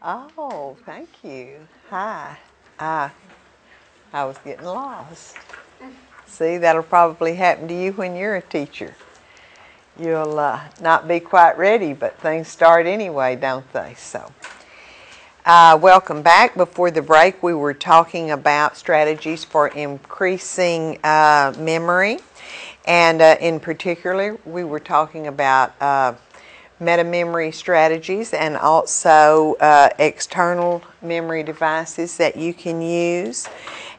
Oh, thank you. Hi. I was getting lost. See, that'll probably happen to you when you're a teacher. You'll not be quite ready, but things start anyway, don't they? So, welcome back. Before the break, we were talking about strategies for increasing memory. And in particular, we were talking about meta-memory strategies and also external memory devices that you can use,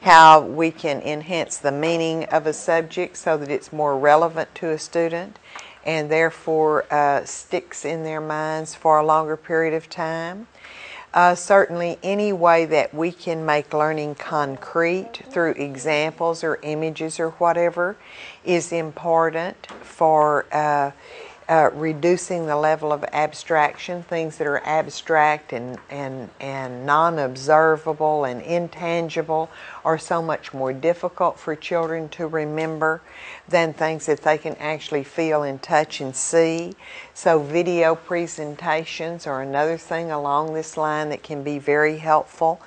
how we can enhance the meaning of a subject so that it's more relevant to a student and therefore sticks in their minds for a longer period of time. Certainly any way that we can make learning concrete through examples or images or whatever is important for reducing the level of abstraction. Things that are abstract and non-observable and intangible are so much more difficult for children to remember than things that they can actually feel and touch and see. So video presentations are another thing along this line that can be very helpful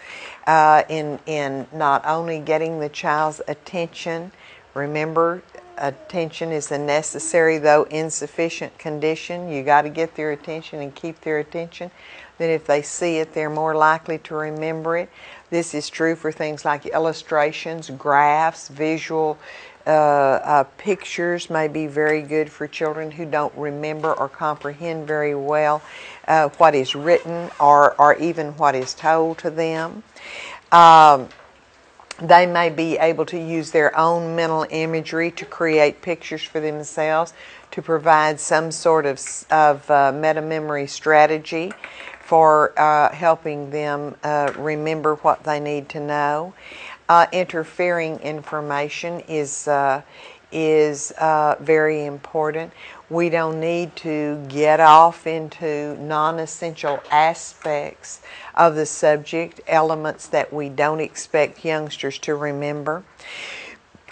in not only getting the child's attention. Remember, attention is a necessary though insufficient condition. You got to get their attention and keep their attention. Then if they see it, they're more likely to remember it. This is true for things like illustrations, graphs, visual pictures may be very good for children who don't remember or comprehend very well what is written or even what is told to them. They may be able to use their own mental imagery to create pictures for themselves to provide some sort of meta-memory strategy for helping them remember what they need to know. Interfering information is very important. We don't need to get off into non-essential aspects of the subject, elements that we don't expect youngsters to remember.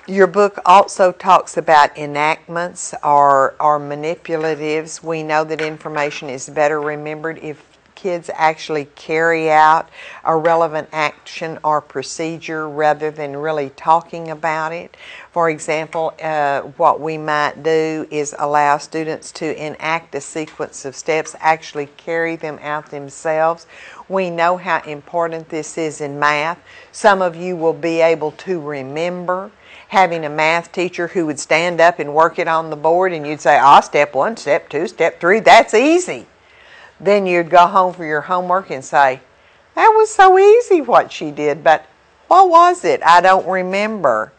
Your book also talks about enactments or manipulatives. We know that information is better remembered if kids actually carry out a relevant action or procedure rather than really talking about it. For example, what we might do is allow students to enact a sequence of steps, actually carry them out themselves. We know how important this is in math. Some of you will be able to remember having a math teacher who would stand up and work it on the board and you'd say, step 1, step 2, step 3, that's easy. Then you'd go home for your homework and say, that was so easy what she did, but what was it? I don't remember.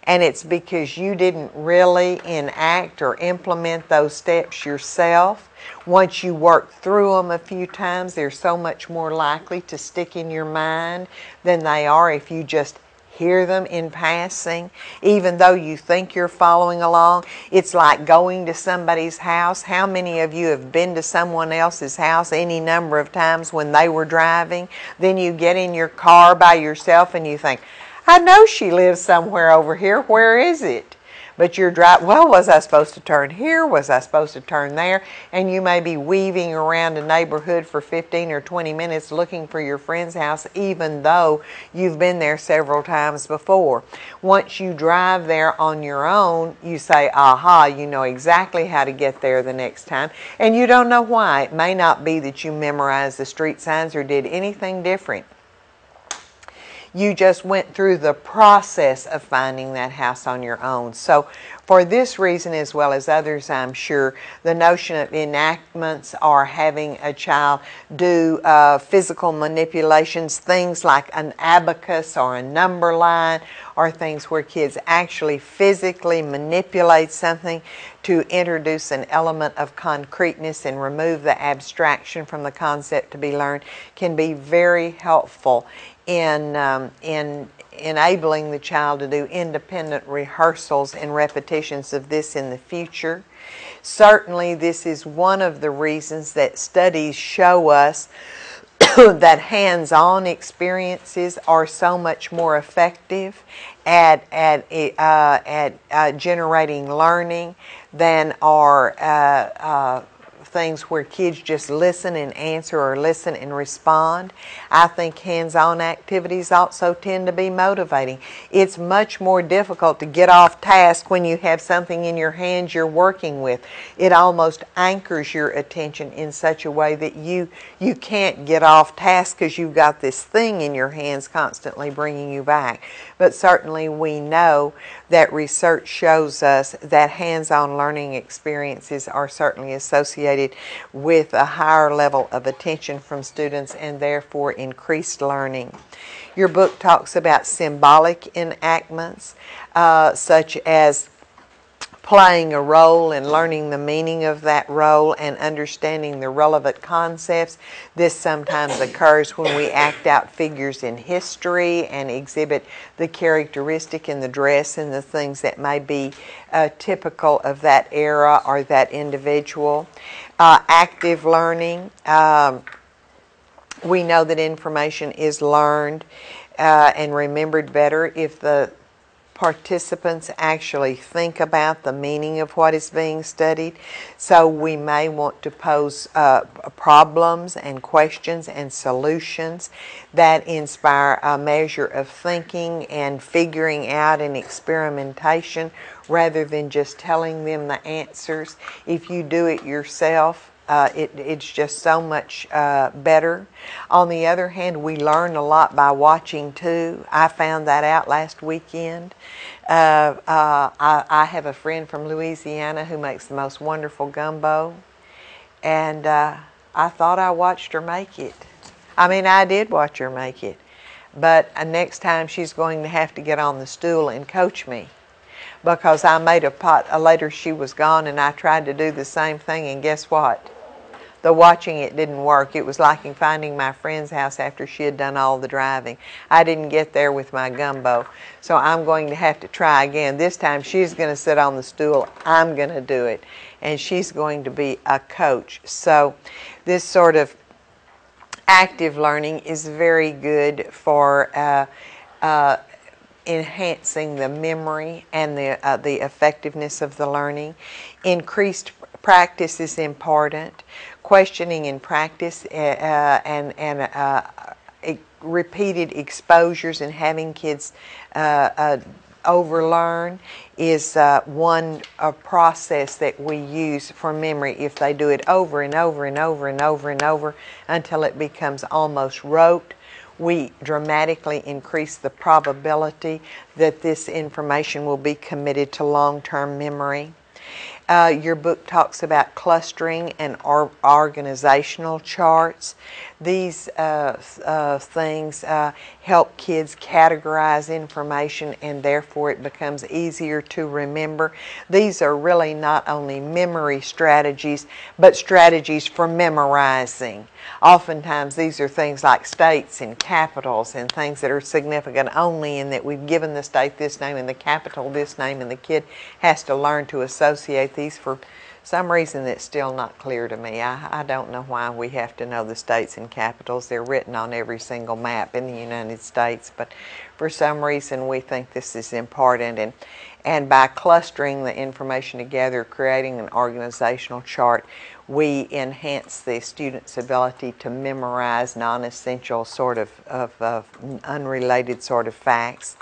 And it's because you didn't really enact or implement those steps yourself. Once you work through them a few times, they're so much more likely to stick in your mind than they are if you just hear them in passing. Even though you think you're following along, it's like going to somebody's house. How many of you have been to someone else's house any number of times when they were driving? Then you get in your car by yourself and you think, I know she lives somewhere over here. Where is it? But you're driving, well, was I supposed to turn here? Was I supposed to turn there? And you may be weaving around a neighborhood for 15 or 20 minutes looking for your friend's house, even though you've been there several times before. Once you drive there on your own, you say, aha, you know exactly how to get there the next time. And you don't know why. It may not be that you memorized the street signs or did anything different. You just went through the process of finding that house on your own. So for this reason, as well as others, I'm sure, the notion of enactments or having a child do physical manipulations, things like an abacus or a number line, or things where kids actually physically manipulate something to introduce an element of concreteness and remove the abstraction from the concept to be learned, can be very helpful in enabling the child to do independent rehearsals and repetitions of this in the future. Certainly, this is one of the reasons that studies show us that hands-on experiences are so much more effective at generating learning than are things where kids just listen and answer or listen and respond. I think hands-on activities also tend to be motivating. It's much more difficult to get off task when you have something in your hands you're working with. It almost anchors your attention in such a way that you can't get off task because you've got this thing in your hands constantly bringing you back. But certainly we know that research shows us that hands-on learning experiences are certainly associated with a higher level of attention from students and therefore increased learning. Your book talks about symbolic enactments, such as playing a role and learning the meaning of that role and understanding the relevant concepts. This sometimes occurs when we act out figures in history and exhibit the characteristic in the dress and the things that may be typical of that era or that individual. Active learning. We know that information is learned and remembered better if the participants actually think about the meaning of what is being studied. So we may want to pose problems and questions and solutions that inspire a measure of thinking and figuring out and experimentation rather than just telling them the answers. If you do it yourself, it's just so much better. On the other hand, we learn a lot by watching too. I found that out last weekend. I have a friend from Louisiana who makes the most wonderful gumbo, and I thought I watched her make it. I mean, I did watch her make it, but next time she's going to have to get on the stool and coach me, because I made a pot later she was gone and I tried to do the same thing, and guess what? The watching it didn't work. It was like in finding my friend's house after she had done all the driving. I didn't get there with my gumbo. So I'm going to have to try again. This time she's going to sit on the stool. I'm going to do it. And she's going to be a coach. So this sort of active learning is very good for enhancing the memory and the effectiveness of the learning. Increased practice is important. Questioning in practice and repeated exposures and having kids overlearn is one process that we use for memory. If they do it over and over and over and over and over until it becomes almost rote, we dramatically increase the probability that this information will be committed to long-term memory. Your book talks about clustering and organizational charts. These things help kids categorize information, and therefore it becomes easier to remember. These are really not only memory strategies, but strategies for memorizing. Oftentimes these are things like states and capitals and things that are significant only in that we've given the state this name and the capital this name, and the kid has to learn to associate these. For some reason that's still not clear to me. I don't know why we have to know the states and capitals. They're written on every single map in the United States, but for some reason we think this is important. And by clustering the information together, creating an organizational chart, we enhance the student's ability to memorize non-essential sort of unrelated sort of facts.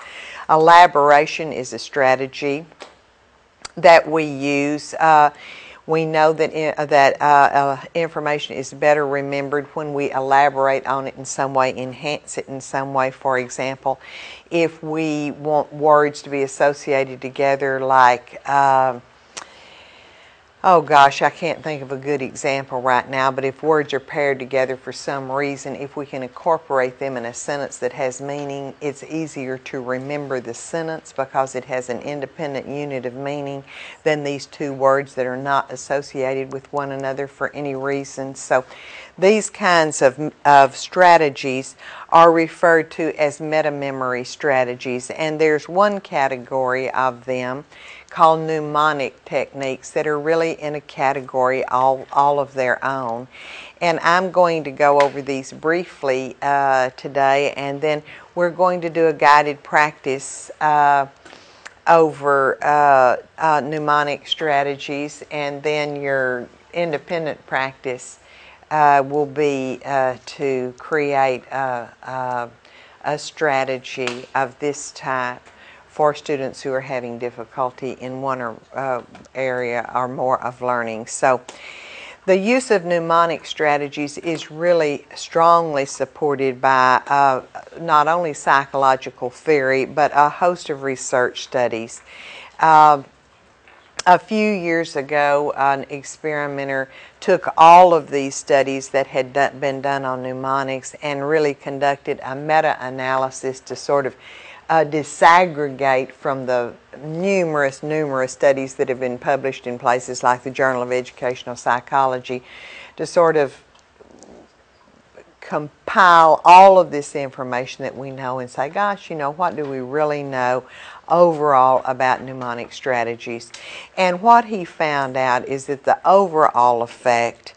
Elaboration is a strategy that we use. We know that information is better remembered when we elaborate on it in some way, enhance it in some way. For example, if we want words to be associated together like oh gosh, I can't think of a good example right now, but if words are paired together for some reason, if we can incorporate them in a sentence that has meaning, it's easier to remember the sentence because it has an independent unit of meaning than these two words that are not associated with one another for any reason. So these kinds of strategies are referred to as meta-memory strategies, and there's one category of them called Mnemonic Techniques that are really in a category all of their own. And I'm going to go over these briefly today, and then we're going to do a guided practice over Mnemonic Strategies, and then independent practice will be to create a strategy of this type for students who are having difficulty in one area or more of learning. So the use of mnemonic strategies is really strongly supported by not only psychological theory, but a host of research studies. A few years ago, an experimenter took all of these studies that had been done on mnemonics and really conducted a meta-analysis to sort of disaggregate from the numerous studies that have been published in places like the Journal of Educational Psychology, to sort of compile all of this information that we know and say, gosh, you know, what do we really know overall about mnemonic strategies? And what he found out is that the overall effect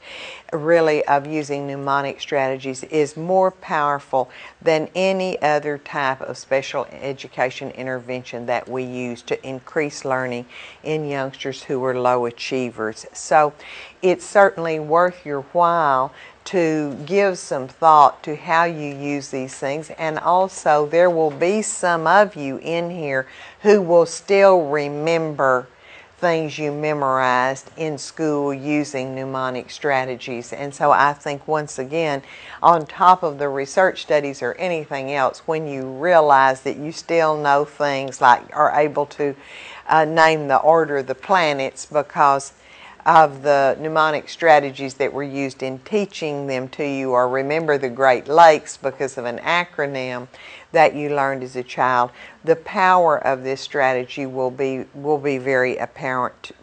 really of using mnemonic strategies is more powerful than any other type of special education intervention that we use to increase learning in youngsters who are low achievers. So it's certainly worth your while to give some thought to how you use these things, and also there will be some of you in here who will still remember things you memorized in school using mnemonic strategies. And so I think, once again, on top of the research studies or anything else, when you realize that you still know things like are able to name the order of the planets because of the mnemonic strategies that were used in teaching them to you, or remember the Great Lakes because of an acronym that you learned as a child, the power of this strategy will be very apparent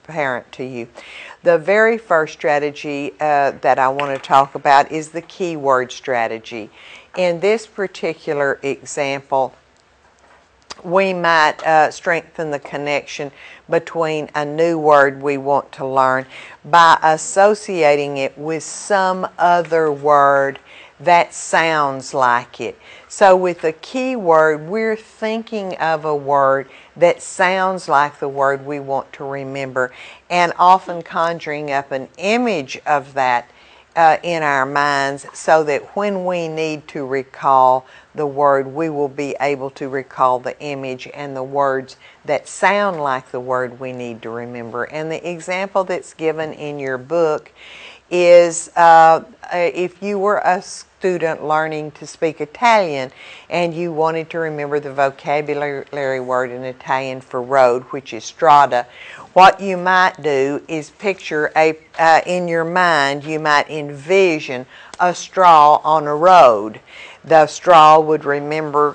to you. The very first strategy that I want to talk about is the keyword strategy. In this particular example, we might strengthen the connection between a new word we want to learn by associating it with some other word that sounds like it. So with a keyword, we're thinking of a word that sounds like the word we want to remember, and often conjuring up an image of that in our minds, so that when we need to recall the word, we will be able to recall the image and the words that sound like the word we need to remember. And the example that's given in your book is if you were a student learning to speak Italian and you wanted to remember the vocabulary word in Italian for road, which is strada, what you might do is picture in your mind, you might envision a straw on a road. The straw would remind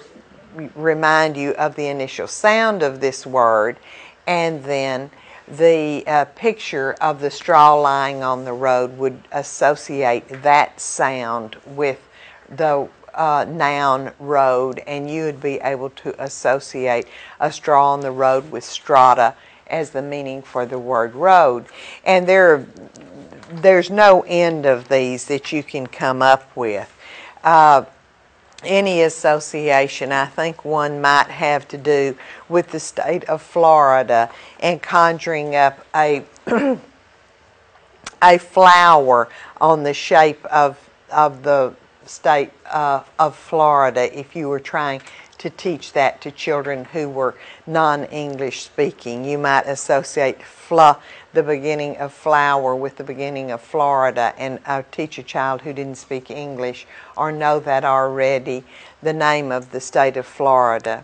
you of the initial sound of this word, and then the picture of the straw lying on the road would associate that sound with the noun road, and you would be able to associate a straw on the road with strata as the meaning for the word road. And there's no end of these that you can come up with. Any association, I think one might have to do with the state of Florida and conjuring up a flower on the shape of the state of Florida, if you were trying to teach that to children who were non-English speaking. You might associate the beginning of flower with the beginning of Florida, and teach a child who didn't speak English or know that already the name of the state of Florida.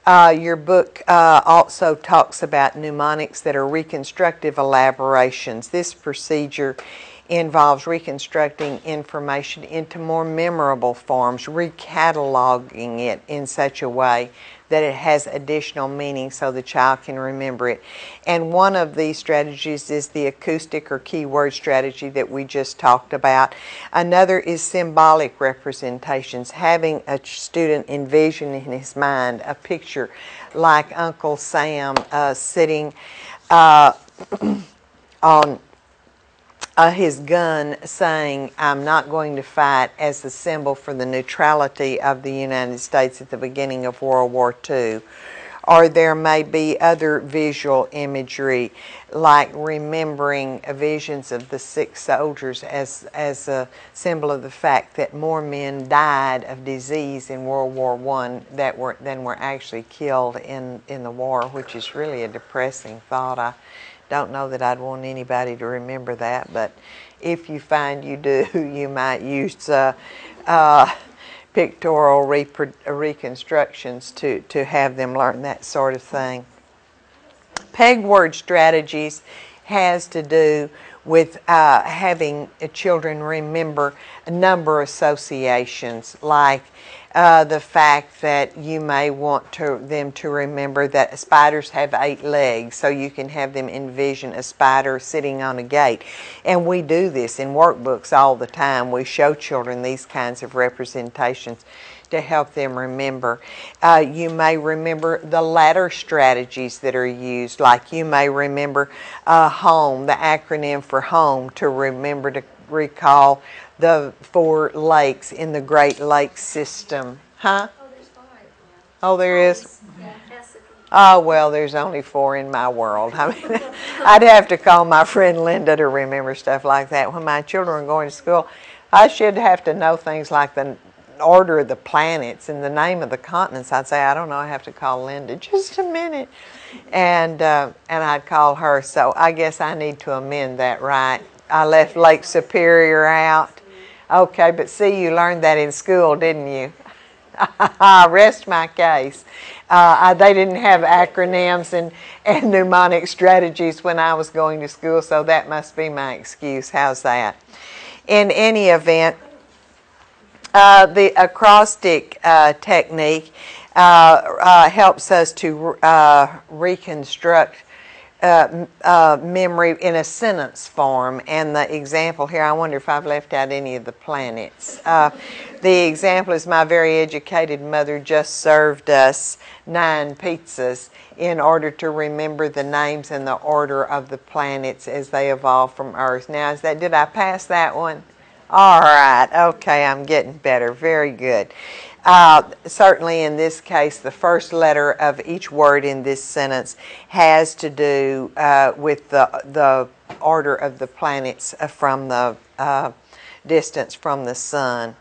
Your book also talks about mnemonics that are reconstructive elaborations. This procedure involves reconstructing information into more memorable forms, recataloging it in such a way that it has additional meaning so the child can remember it. And one of these strategies is the acoustic or keyword strategy that we just talked about. Another is symbolic representations, having a student envision in his mind a picture like Uncle Sam sitting on his gun saying, "I'm not going to fight," as the symbol for the neutrality of the United States at the beginning of World War II. or there may be other visual imagery, like remembering visions of the sick soldiers as a symbol of the fact that more men died of disease in World War I than were actually killed in the war, which is really a depressing thought. I don't know that I'd want anybody to remember that, but if you find you do, you might use pictorial reconstructions to have them learn that sort of thing. Pegword Strategies has to do with having children remember a number of associations, like the fact that you may want them to remember that spiders have 8 legs, so you can have them envision a spider sitting on a gate. And we do this in workbooks all the time. We show children these kinds of representations to help them remember. You may remember the ladder strategies that are used, like you may remember HOME, the acronym for HOME, to remember to recall the 4 lakes in the Great Lakes system. Huh? Oh, there's 5. Oh, there is? Yeah. Oh, well, there's only 4 in my world. I mean, I'd have to call my friend Linda to remember stuff like that. When my children were going to school, I should have to know things like the order of the planets and the name of the continents. I'd say, I don't know, I have to call Linda. Just a minute. And I'd call her. So I guess I need to amend that, right? I left Lake Superior out. Okay, but see, you learned that in school, didn't you? Rest my case. They didn't have acronyms and mnemonic strategies when I was going to school, so that must be my excuse. How's that? In any event, the acrostic technique helps us to reconstruct memory in a sentence form. And the example here, I wonder if I've left out any of the planets. The example is, my very educated mother just served us 9 pizzas in order to remember the names and the order of the planets as they evolved from Earth. Now, did I pass that one? All right. Okay, I'm getting better. Very good. Certainly in this case, the first letter of each word in this sentence has to do with the order of the planets from the distance from the sun.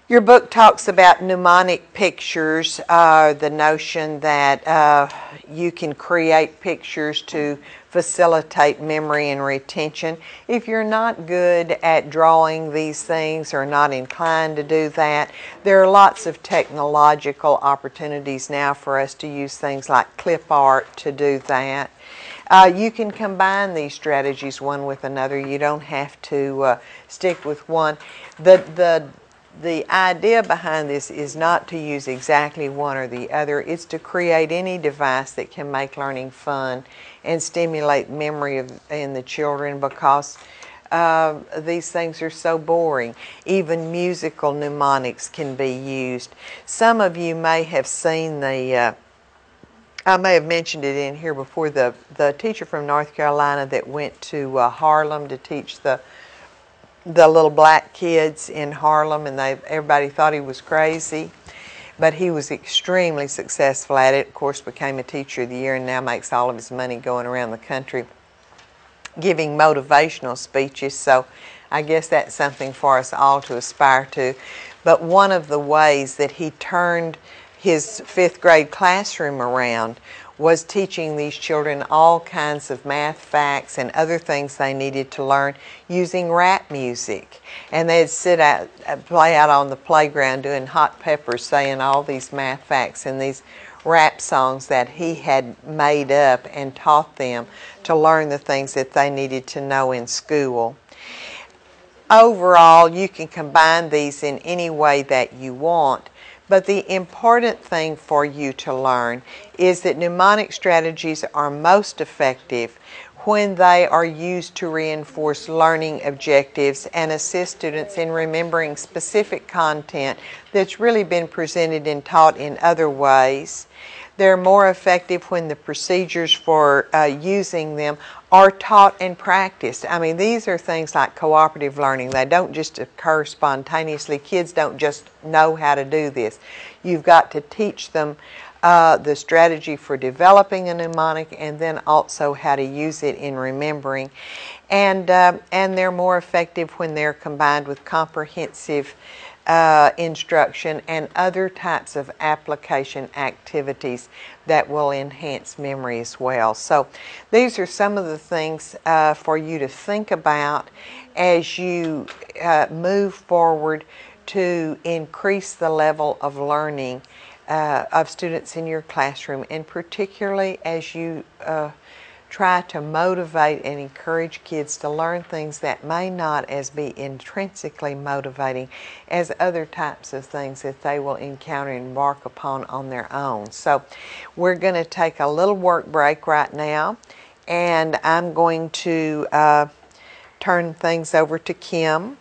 Your book talks about mnemonic pictures, the notion that you can create pictures to facilitate memory and retention. If you're not good at drawing these things or not inclined to do that, there are lots of technological opportunities now for us to use things like clip art to do that. You can combine these strategies one with another. You don't have to stick with one. The idea behind this is not to use exactly one or the other. It's to create any device that can make learning fun and stimulate memory in the children, because these things are so boring. Even musical mnemonics can be used. Some of you may have seen I may have mentioned it in here before, the teacher from North Carolina that went to Harlem to teach the little black kids in Harlem, and everybody thought he was crazy, but he was extremely successful at it. Of course, became a Teacher of the Year, and now makes all of his money going around the country giving motivational speeches. So I guess that's something for us all to aspire to. But one of the ways that he turned his 5th grade classroom around was teaching these children all kinds of math facts and other things they needed to learn using rap music. And they'd play out on the playground doing hot peppers, saying all these math facts and these rap songs that he had made up and taught them to learn the things that they needed to know in school. Overall, you can combine these in any way that you want. But the important thing for you to learn is that mnemonic strategies are most effective when they are used to reinforce learning objectives and assist students in remembering specific content that's really been presented and taught in other ways. They're more effective when the procedures for using them are taught and practiced. I mean, these are things like cooperative learning. They don't just occur spontaneously. Kids don't just know how to do this. You've got to teach them the strategy for developing a mnemonic, and then also how to use it in remembering. And they're more effective when they're combined with comprehensive instruction and other types of application activities that will enhance memory as well. So these are some of the things for you to think about as you move forward to increase the level of learning of students in your classroom, and particularly as you try to motivate and encourage kids to learn things that may not as be intrinsically motivating as other types of things that they will encounter and embark upon on their own. So we're going to take a little work break right now, and I'm going to turn things over to Kim.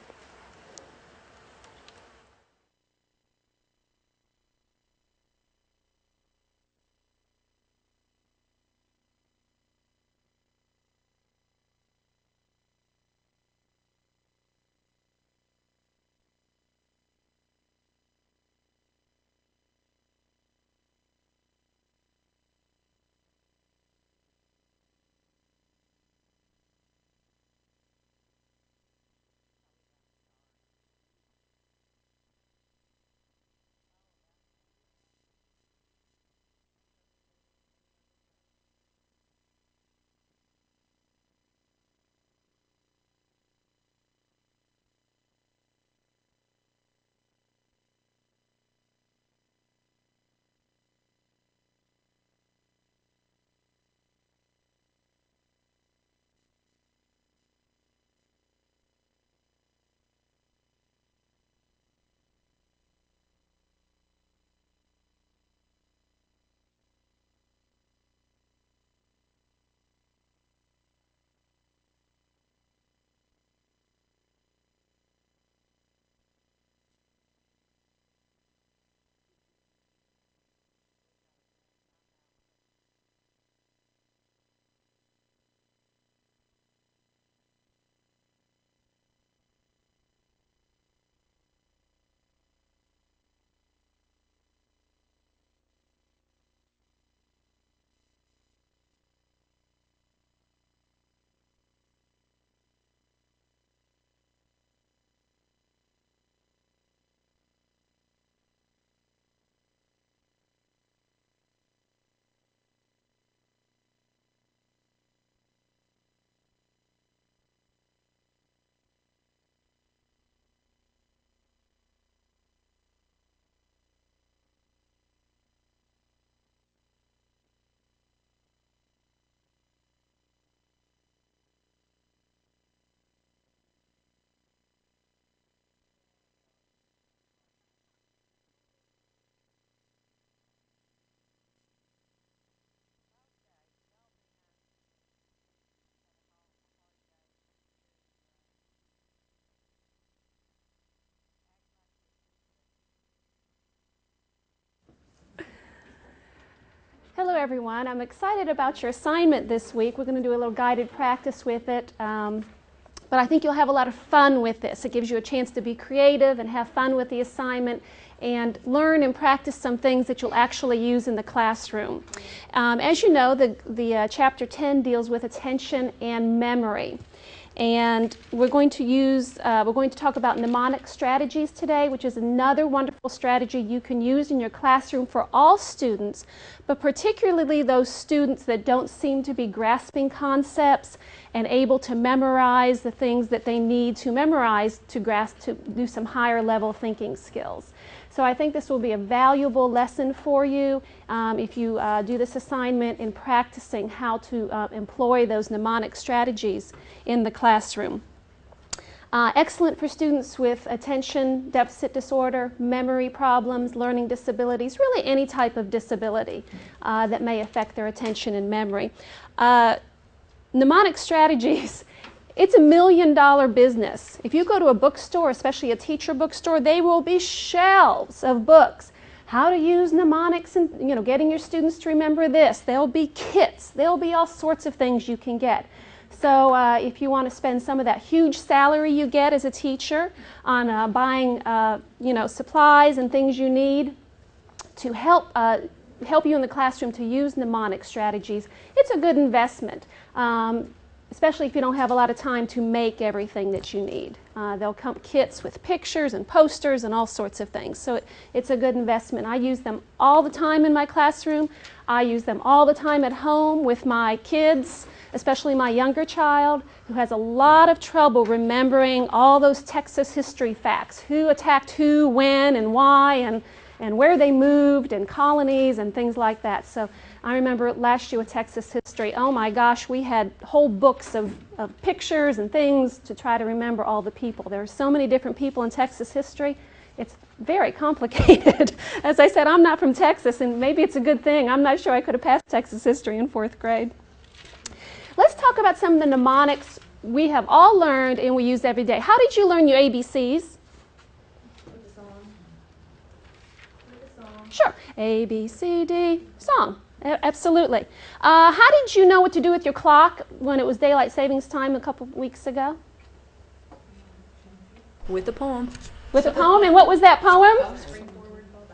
Hello everyone, I'm excited about your assignment this week. We're going to do a little guided practice with it, but I think you'll have a lot of fun with this. It gives you a chance to be creative and have fun with the assignment and learn and practice some things that you'll actually use in the classroom. As you know, the Chapter 10 deals with attention and memory. And we're going to talk about mnemonic strategies today, which is another wonderful strategy you can use in your classroom for all students, but particularly those students that don't seem to be grasping concepts and able to memorize the things that they need to memorize to grasp, to do some higher level thinking skills. So I think this will be a valuable lesson for you if you do this assignment in practicing how to employ those mnemonic strategies in the classroom. Excellent for students with attention deficit disorder, memory problems, learning disabilities, really any type of disability that may affect their attention and memory. Mnemonic strategies, it's $1 million business. If you go to a bookstore, especially a teacher bookstore, there will be shelves of books. How to use mnemonics and getting your students to remember this. There'll be kits. There'll be all sorts of things you can get. So if you want to spend some of that huge salary you get as a teacher on buying supplies and things you need to help help you in the classroom to use mnemonic strategies, it's a good investment, especially if you don't have a lot of time to make everything that you need. They'll come kits with pictures and posters and all sorts of things, so it's a good investment. I use them all the time in my classroom. I use them all the time at home with my kids, especially my younger child, who has a lot of trouble remembering all those Texas history facts, who attacked who, when, and why, and where they moved, and colonies, and things like that. So I remember last year with Texas history, oh my gosh, we had whole books of pictures and things to try to remember all the people. There are so many different people in Texas history. It's very complicated. As I said, I'm not from Texas, and maybe it's a good thing. I'm not sure I could have passed Texas history in 4th grade. Let's talk about some of the mnemonics we have all learned and we use every day. How did you learn your ABCs? Sure. A, B, C, D, song. Absolutely. How did you know what to do with your clock when it was daylight savings time a couple of weeks ago? With a poem. With a poem? And what was that poem? Spring forward, fall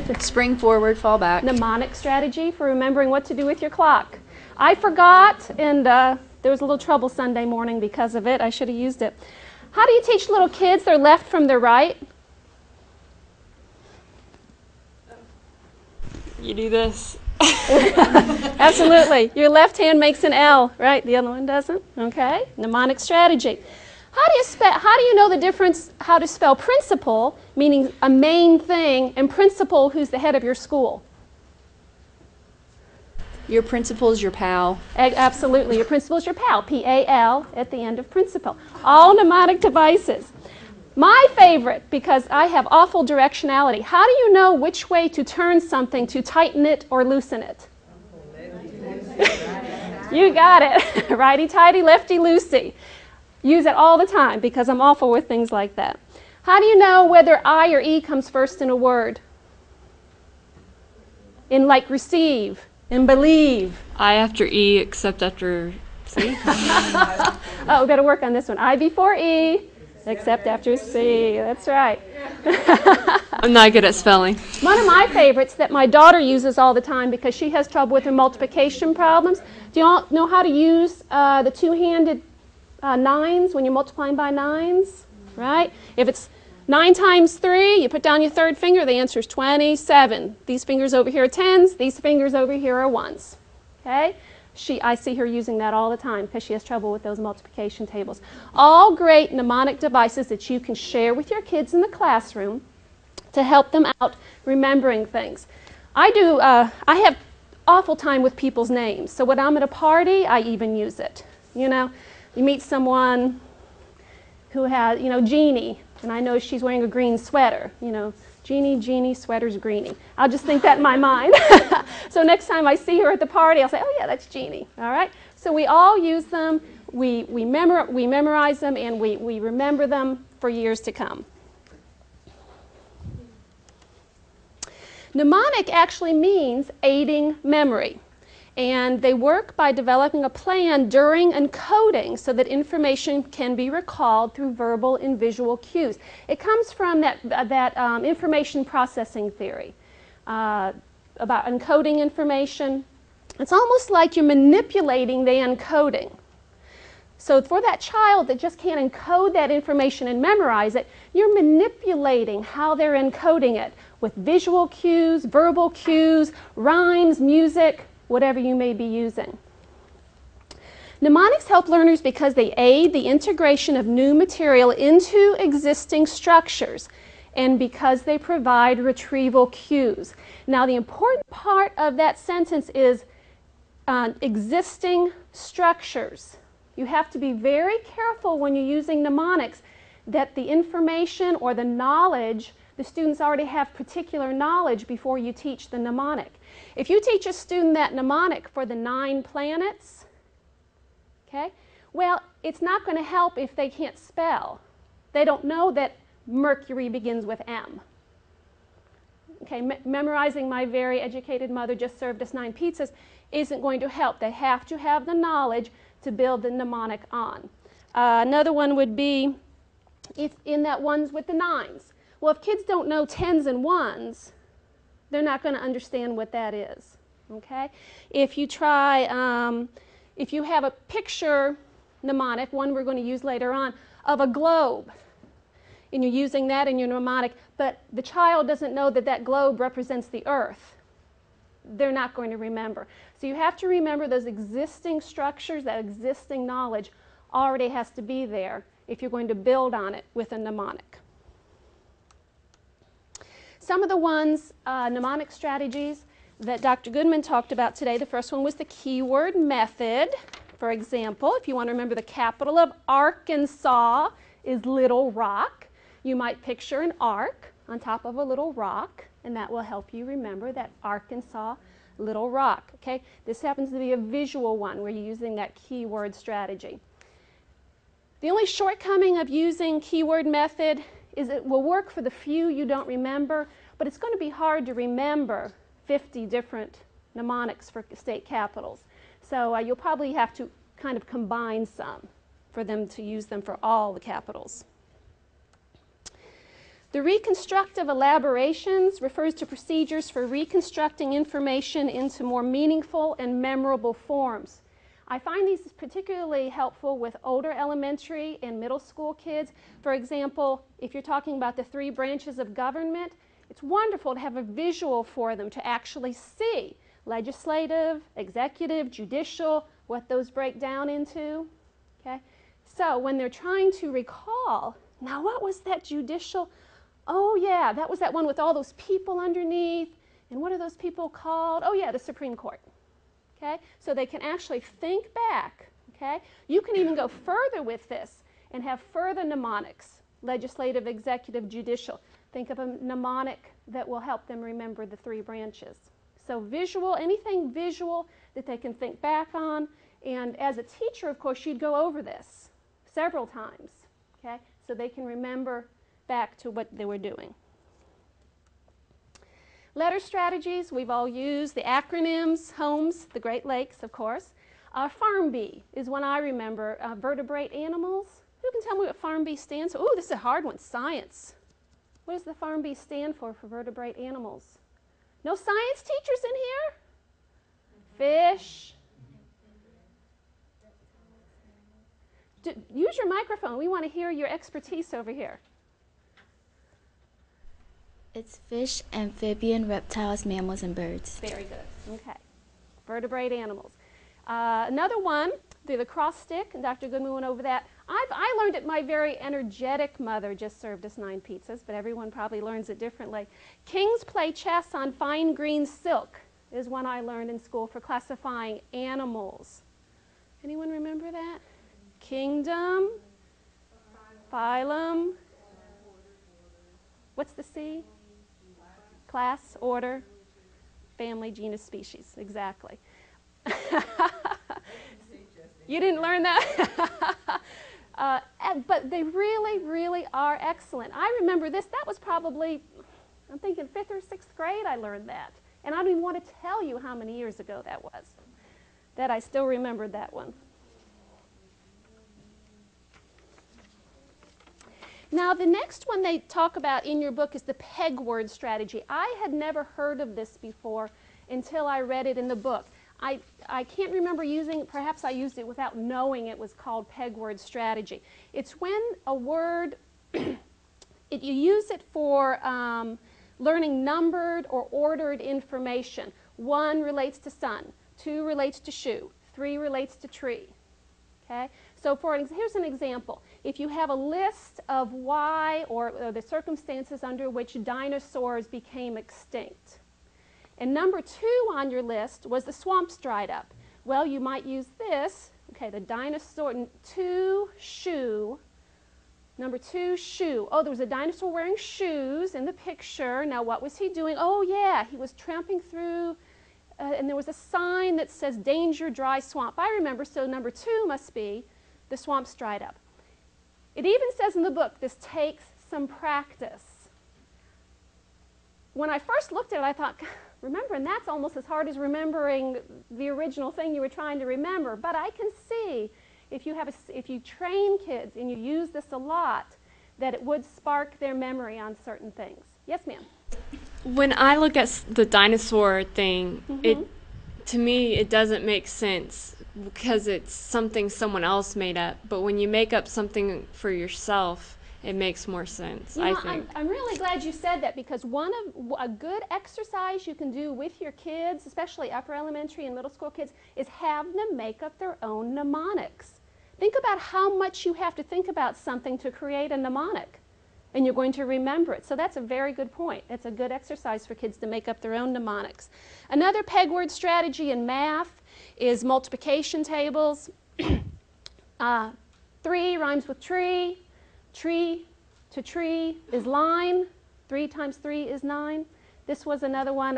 back. Spring forward, fall back. Mnemonic strategy for remembering what to do with your clock. I forgot, and there was a little trouble Sunday morning because of it. I should have used it. How do you teach little kids their left from their right? You do this. Absolutely. Your left hand makes an L, right? The other one doesn't. Okay. Mnemonic strategy. How do you know the difference, how to spell principal, meaning a main thing, and principal, who's the head of your school? Your principal is your pal. Absolutely. Your principal is your pal. P-A-L at the end of principal. All mnemonic devices. My favorite, because I have awful directionality. How do you know which way to turn something to tighten it or loosen it? You got it. Righty-tighty, lefty-loosey. Use it all the time because I'm awful with things like that. How do you know whether I or E comes first in a word? In like receive and believe. I after E, except after C. Oh, we better work on this one. I before E, except after C. That's right. I'm not good at spelling. One of my favorites that my daughter uses all the time because she has trouble with her multiplication problems. Do you all know how to use the two-handed nines when you're multiplying by nines? Right? If it's 9 times 3, you put down your third finger, the answer is 27. These fingers over here are 10s, these fingers over here are 1s. Okay? I see her using that all the time because she has trouble with those multiplication tables. All great mnemonic devices that you can share with your kids in the classroom to help them out remembering things. I have awful time with people's names, so when I'm at a party, I even use it. You know, you meet someone who has, Jeannie, and I know she's wearing a green sweater, Jeannie, sweater's greenie. I'll just think that in my mind. So next time I see her at the party, I'll say, oh yeah, that's Jeannie, all right? So we all use them, we memorize them, and we remember them for years to come. Mnemonic actually means aiding memory. And they work by developing a plan during encoding so that information can be recalled through verbal and visual cues. It comes from that information processing theory about encoding information. It's almost like you're manipulating the encoding. So for that child that just can't encode that information and memorize it, you're manipulating how they're encoding it with visual cues, verbal cues, rhymes, music, whatever you may be using. Mnemonics help learners because they aid the integration of new material into existing structures and because they provide retrieval cues. Now, the important part of that sentence is existing structures. You have to be very careful when you're using mnemonics that the information or the knowledge, the students already have particular knowledge before you teach the mnemonic. If you teach a student that mnemonic for the 9 planets, okay, well, it's not going to help if they can't spell. They don't know that Mercury begins with M. Okay, memorizing my very educated mother just served us 9 pizzas isn't going to help. They have to have the knowledge to build the mnemonic on. Another one would be if in that ones with the 9s. Well, if kids don't know 10s and 1s, they're not going to understand what that is. Okay? If you try, if you have a picture mnemonic, one we're going to use later on, of a globe, and you're using that in your mnemonic, but the child doesn't know that that globe represents the earth, they're not going to remember. So you have to remember those existing structures, that existing knowledge already has to be there if you're going to build on it with a mnemonic. Some of the ones, mnemonic strategies, that Dr. Goodman talked about today, the first one was the keyword method. For example, if you want to remember the capital of Arkansas is Little Rock, you might picture an ark on top of a little rock, and that will help you remember that Arkansas, Little Rock. Okay? This happens to be a visual one where you're using that keyword strategy. The only shortcoming of using keyword method is it will work for the few you don't remember, but it's going to be hard to remember 50 different mnemonics for state capitals. So you'll probably have to kind of combine some for them to use them for all the capitals. The reconstructive elaborations refers to procedures for reconstructing information into more meaningful and memorable forms. I find these particularly helpful with older elementary and middle school kids. For example, if you're talking about the 3 branches of government, it's wonderful to have a visual for them to actually see legislative, executive, judicial, what those break down into. Okay? So when they're trying to recall, now what was that judicial? Oh yeah, that was that one with all those people underneath. And what are those people called? Oh yeah, the Supreme Court. Okay? So they can actually think back. Okay? You can even go further with this and have further mnemonics, legislative, executive, judicial. Think of a mnemonic that will help them remember the 3 branches. So visual, anything visual that they can think back on. And as a teacher, of course, you'd go over this several times. Okay? So they can remember back to what they were doing. Letter strategies, we've all used the acronyms, HOMES, the Great Lakes, of course. Farm bee is one I remember. Vertebrate animals. Who can tell me what Farm bee stands for? Ooh, this is a hard one. Science. What does the Farm bee stand for vertebrate animals? No science teachers in here? Fish. Use your microphone. We want to hear your expertise over here. It's fish, amphibian, reptiles, mammals, and birds. Very good. Okay. Vertebrate animals. Another one, the cross stick, and Dr. Goodman went over that. I learned it. My very energetic mother just served us 9 pizzas, but everyone probably learns it differently. Kings play chess on fine green silk is one I learned in school for classifying animals. Anyone remember that? Kingdom, phylum, what's the C? Class, order, family, genus, species. Exactly. You didn't learn that? But they really, really are excellent. I remember this. That was probably, I'm thinking 5th or 6th grade I learned that. And I don't even want to tell you how many years ago that was, that I still remembered that one. Now, the next one they talk about in your book is the Pegword strategy. I had never heard of this before until I read it in the book. I can't remember using it. Perhaps I used it without knowing it was called Pegword strategy. It's when a word, you use it for learning numbered or ordered information. 1 relates to sun, 2 relates to shoe, 3 relates to tree. Okay? So here's an example. If you have a list of why or the circumstances under which dinosaurs became extinct, and number 2 on your list was the swamps dried up. Well, you might use this. Okay, the dinosaur, 2 shoe, number 2 shoe. Oh, there was a dinosaur wearing shoes in the picture. Now, what was he doing? Oh, yeah, he was tramping through, and there was a sign that says danger, dry swamp. I remember, so number 2 must be the swamps dried up. It even says in the book, this takes some practice. When I first looked at it, I thought, remembering that's almost as hard as remembering the original thing you were trying to remember. But I can see if you train kids and you use this a lot, that it would spark their memory on certain things. Yes, ma'am? When I look at the dinosaur thing, to me it doesn't make sense because it's something someone else made up. But when you make up something for yourself, it makes more sense, I think. I'm really glad you said that, because a good exercise you can do with your kids, especially upper elementary and middle school kids, is have them make up their own mnemonics. Think about how much you have to think about something to create a mnemonic, and you're going to remember it. So that's a very good point. It's a good exercise for kids to make up their own mnemonics. Another Pegword strategy in math is multiplication tables. 3 rhymes with tree. Tree to tree is line. 3 times 3 is 9. This was another one.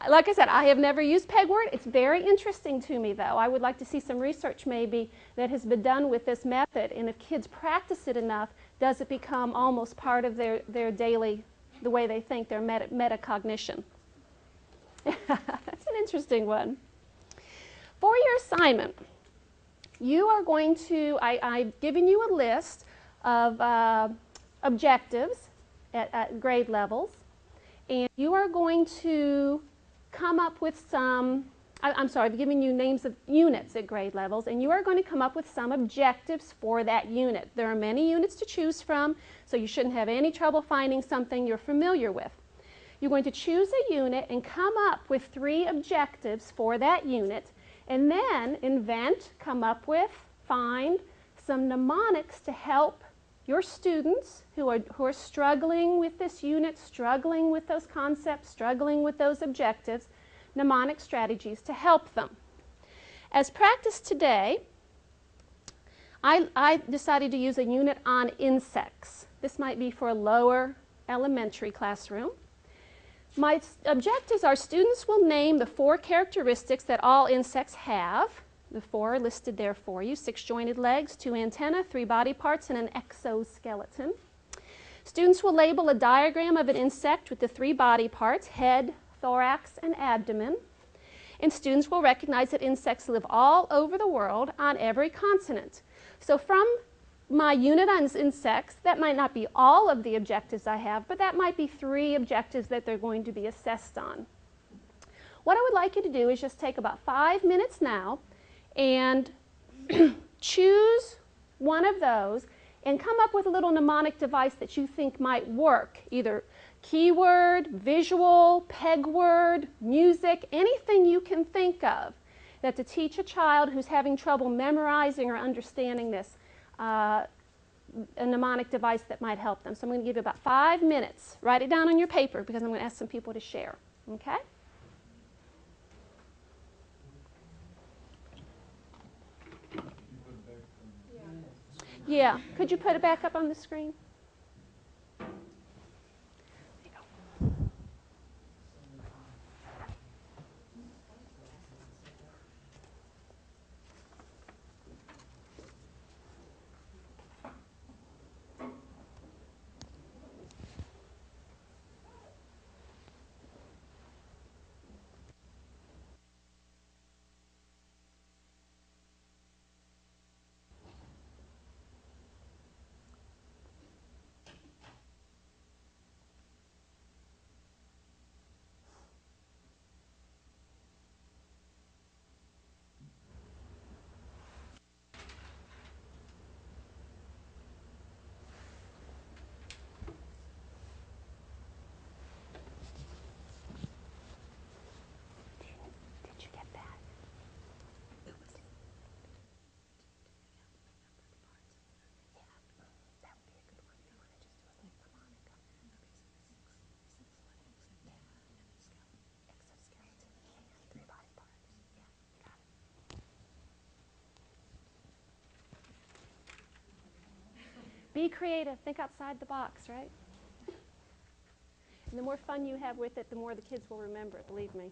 Like I said, I have never used Pegword. It's very interesting to me, though. I would like to see some research maybe that has been done with this method, and if kids practice it enough, does it become almost part of their daily, the way they think, their metacognition. That's an interesting one. For your assignment, you are going to, I've given you a list of objectives at grade levels, and you are going to come up with some, I'm sorry, I've given you names of units at grade levels, and you are going to come up with some objectives for that unit. There are many units to choose from, so you shouldn't have any trouble finding something you're familiar with. You're going to choose a unit and come up with 3 objectives for that unit, and then invent, come up with, find some mnemonics to help your students who are struggling with this unit, struggling with those concepts, struggling with those objectives, mnemonic strategies to help them. As practice today, I decided to use a unit on insects. This might be for a lower elementary classroom. My objectives are: students will name the 4 characteristics that all insects have. The 4 are listed there for you: 6 jointed legs, 2 antennae, 3 body parts, and an exoskeleton. Students will label a diagram of an insect with the 3 body parts: head, thorax, and abdomen. And students will recognize that insects live all over the world on every continent. So from my unit on insects, that might not be all of the objectives I have, but that might be 3 objectives that they're going to be assessed on. What I would like you to do is just take about 5 minutes now and choose one of those and come up with a little mnemonic device that you think might work, either keyword, visual, pegword, music, anything you can think of that to teach a child who's having trouble memorizing or understanding this, a mnemonic device that might help them. So I'm going to give you about 5 minutes. Write it down on your paper because I'm going to ask some people to share. Okay? Yeah. Could you put it back up on the screen? Did you get that? Be creative. Think outside the box, right? And the more fun you have with it, the more the kids will remember it, believe me.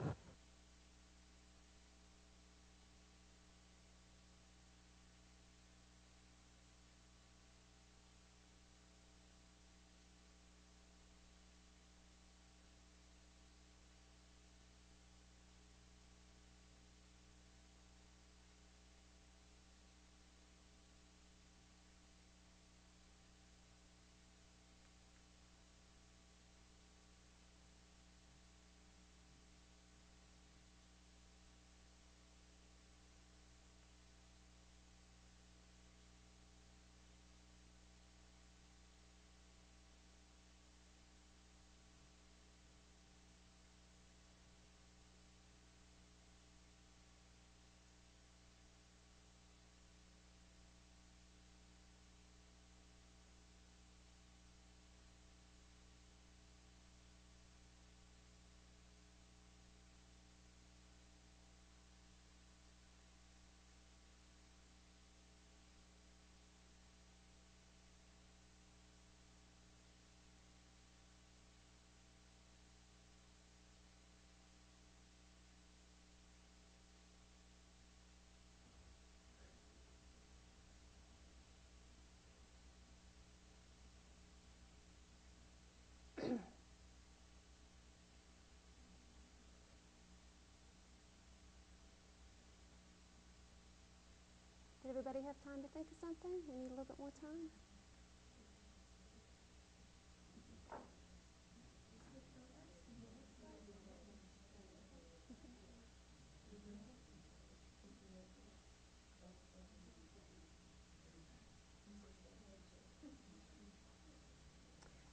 everybody have time to think of something? We need a little bit more time.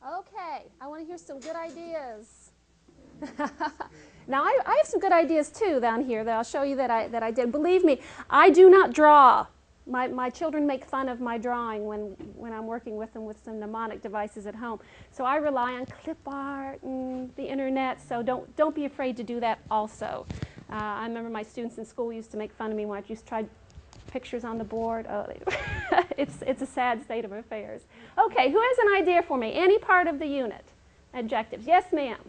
Okay, I want to hear some good ideas. Now, I have some good ideas too down here that I'll show you that I did. Believe me, I do not draw. My children make fun of my drawing when I'm working with them with some mnemonic devices at home. So I rely on clip art and the internet, so don't be afraid to do that also. I remember my students in school used to make fun of me when I used to try pictures on the board. Oh, it's a sad state of affairs. Okay, who has an idea for me? Any part of the unit? Adjectives. Yes, ma'am.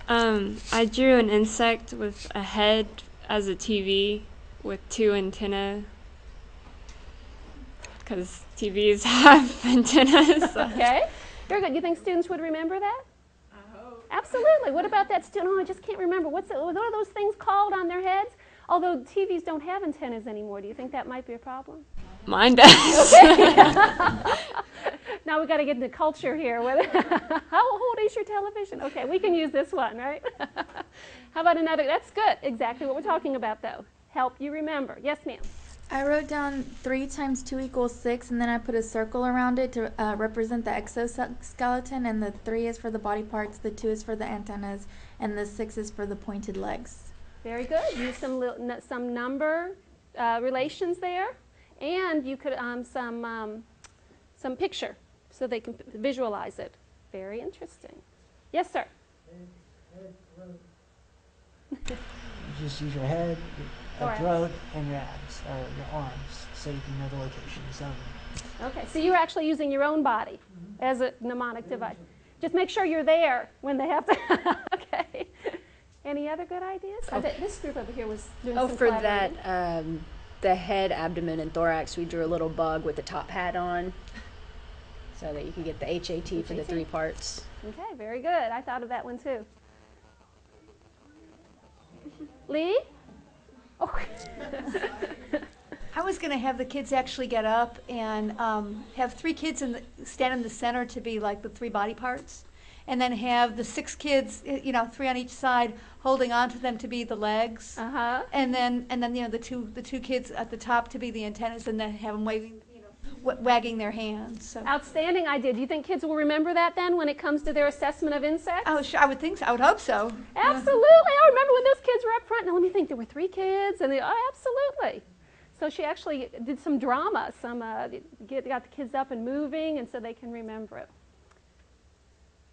I drew an insect with a head as a TV with 2 antennae, because TVs have antennas. Okay, very good. You think students would remember that? I hope. Absolutely. What about that student? Oh, I just can't remember. What are those things called on their heads? Although TVs don't have antennas anymore, do you think that might be a problem? Mine does. Okay. Now we've got to get into culture here. How old is your television? Okay, we can use this one, right? How about another? That's good. Exactly what we're talking about, though. Help you remember. Yes, ma'am. I wrote down 3 times 2 equals 6, and then I put a circle around it to represent the exoskeleton, and the 3 is for the body parts, the 2 is for the antennas, and the 6 is for the pointed legs. Very good. Use some number relations there, and you could some picture so they can visualize it. Very interesting. Yes, sir. You just use your head, your Alright. throat, and your abs, or your arms, so you can know the locations of them. Okay, so you're actually using your own body as a mnemonic device. Just make sure you're there when they have to. Okay. Any other good ideas? This group over here was doing some for collaborating. that, the head, abdomen, and thorax, we drew a little bug with the top hat on so that you could get the HAT for the 3 parts. Okay, very good. I thought of that one too. Lee? Oh. I was going to have the kids actually get up and have 3 kids stand in the center to be like the 3 body parts, and then have the 6 kids, 3 on each side, holding on to them to be the legs, and then the two kids at the top to be the antennas, and then have them waving, wagging their hands. So. Outstanding idea. Do you think kids will remember that then when it comes to their assessment of insects? Oh, sure. I would think so. I would hope so. Absolutely. I remember when those kids were up front. Now let me think. There were 3 kids, and absolutely. So she actually did some drama. Got the kids up and moving, and so they can remember it.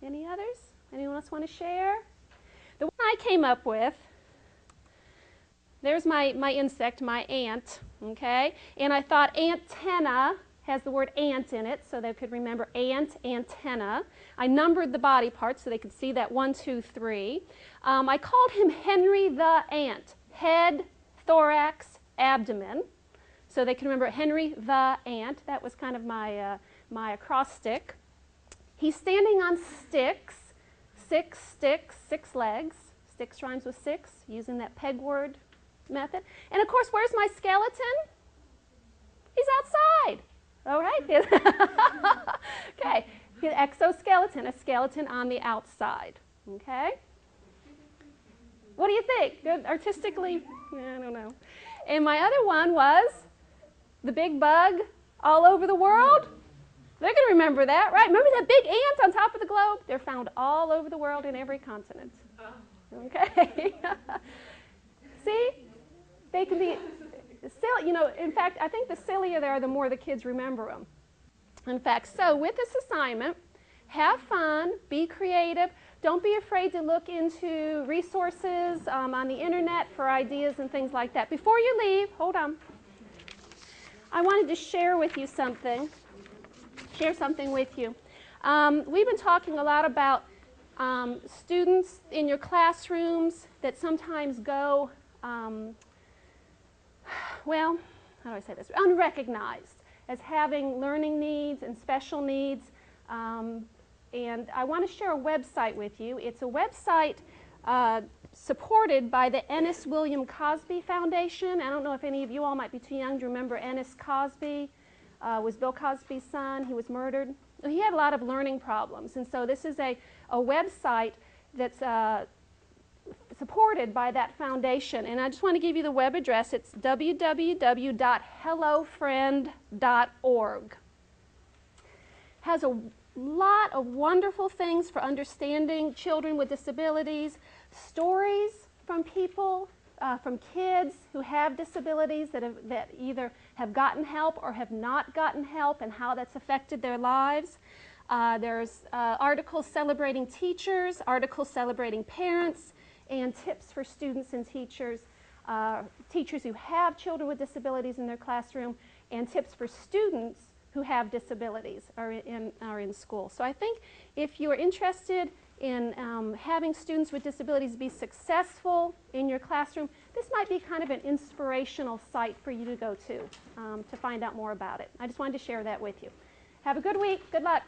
Any others? Anyone else want to share? The one I came up with. There's my insect, my ant. Okay, and I thought antenna has the word ant in it, so they could remember ant, antenna. I numbered the body parts so they could see that 1, 2, 3. I called him Henry the Ant. Head, thorax, abdomen. So they can remember Henry the Ant. That was kind of my acrostic. He's standing on sticks. 6 sticks, 6 legs. Sticks rhymes with 6, using that Pegword method. And of course, where's my skeleton? He's outside. All right. Okay. Exoskeleton, a skeleton on the outside. Okay. What do you think? Good artistically? Yeah, I don't know. And my other one was the big bug all over the world. They're going to remember that, right? Remember that big ant on top of the globe? They're found all over the world in every continent. Okay. See? They can be silly, in fact, I think the sillier they are, the more the kids remember them. In fact, so with this assignment, have fun, be creative. Don't be afraid to look into resources on the internet for ideas and things like that. Before you leave, hold on. I wanted to share with you something. Share something with you. We've been talking a lot about students in your classrooms that sometimes go well, how do I say this? Unrecognized as having learning needs and special needs. And I want to share a website with you. It's a website supported by the Ennis William Cosby Foundation. I don't know if any of you all might be too young to remember Ennis Cosby. Was Bill Cosby's son. He was murdered. He had a lot of learning problems, and so this is a website that's supported by that foundation. And I just want to give you the web address. It's www.hellofriend.org. Has a lot of wonderful things for understanding children with disabilities, stories from people, from kids who have disabilities that either have gotten help or have not gotten help and how that's affected their lives. There's articles celebrating teachers, articles celebrating parents, and tips for students and teachers, teachers who have children with disabilities in their classroom, and tips for students who have disabilities are in school. So I think if you are interested in having students with disabilities be successful in your classroom, this might be kind of an inspirational site for you to go to find out more about it. I just wanted to share that with you. Have a good week. Good luck.